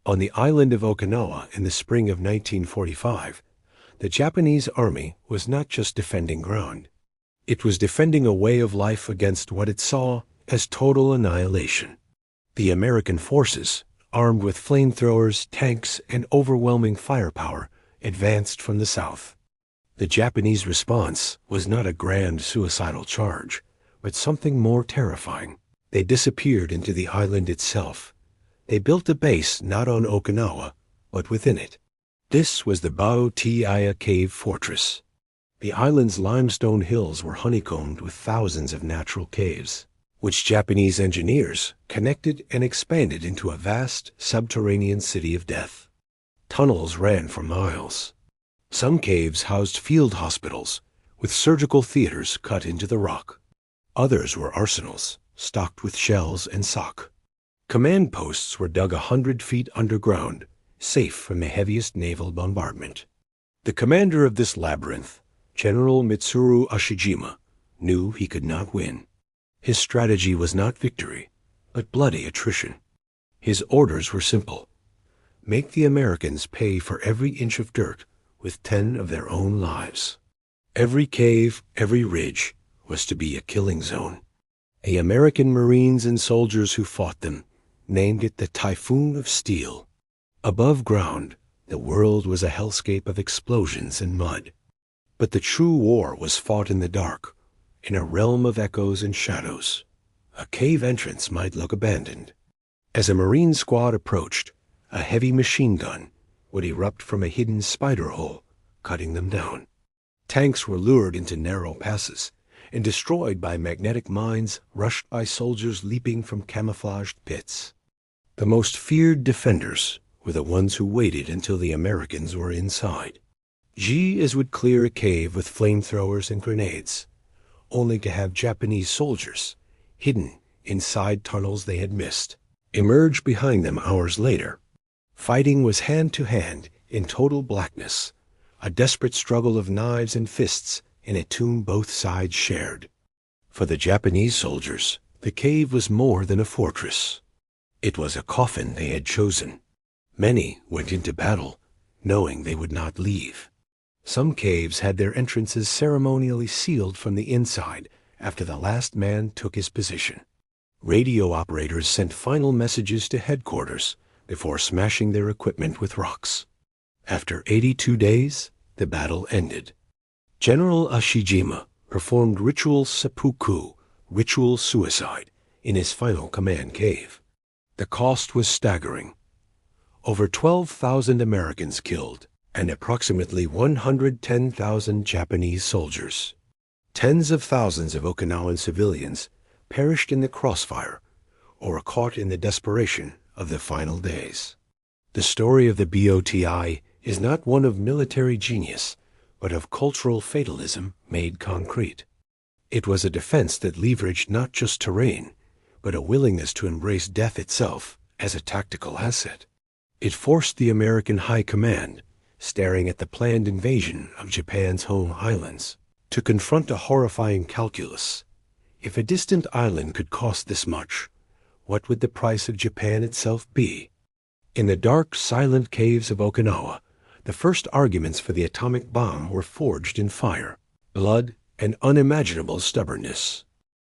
On the island of Okinawa in the spring of 1945, the Japanese army was not just defending ground. It was defending a way of life against what it saw as total annihilation. The American forces, armed with flamethrowers, tanks, and overwhelming firepower, advanced from the south. The Japanese response was not a grand suicidal charge, but something more terrifying. They disappeared into the island itself. They built a base not on Okinawa, but within it. This was the Bao-Tiaya Cave Fortress. The island's limestone hills were honeycombed with thousands of natural caves, which Japanese engineers connected and expanded into a vast subterranean city of death. Tunnels ran for miles. Some caves housed field hospitals, with surgical theaters cut into the rock. Others were arsenals, stocked with shells and sock. Command posts were dug 100 feet underground, safe from the heaviest naval bombardment. The commander of this labyrinth, General Mitsuru Ashijima, knew he could not win. His strategy was not victory, but bloody attrition. His orders were simple: make the Americans pay for every inch of dirt with 10 of their own lives. Every cave, every ridge, was to be a killing zone. The American Marines and soldiers who fought them named it the Typhoon of Steel. Above ground, the world was a hellscape of explosions and mud. But the true war was fought in the dark, in a realm of echoes and shadows. A cave entrance might look abandoned. As a Marine squad approached, a heavy machine gun would erupt from a hidden spider hole, cutting them down. Tanks were lured into narrow passes and destroyed by magnetic mines rushed by soldiers leaping from camouflaged pits. The most feared defenders were the ones who waited until the Americans were inside. G would clear a cave with flamethrowers and grenades, only to have Japanese soldiers, hidden inside tunnels they had missed, emerge behind them hours later. Fighting was hand-to-hand in total blackness, a desperate struggle of knives and fists in a tomb both sides shared. For the Japanese soldiers, the cave was more than a fortress. It was a coffin they had chosen. Many went into battle, knowing they would not leave. Some caves had their entrances ceremonially sealed from the inside after the last man took his position. Radio operators sent final messages to headquarters before smashing their equipment with rocks. After 82 days, the battle ended. General Ashijima performed ritual seppuku, ritual suicide, in his final command cave. The cost was staggering. Over 12,000 Americans killed and approximately 110,000 Japanese soldiers. Tens of thousands of Okinawan civilians perished in the crossfire or were caught in the desperation of the final days. The story of the BOTI is not one of military genius, but of cultural fatalism made concrete. It was a defense that leveraged not just terrain, but a willingness to embrace death itself as a tactical asset. It forced the American High Command, staring at the planned invasion of Japan's home islands, to confront a horrifying calculus. If a distant island could cost this much, what would the price of Japan itself be? In the dark, silent caves of Okinawa, the first arguments for the atomic bomb were forged in fire, blood, and unimaginable stubbornness.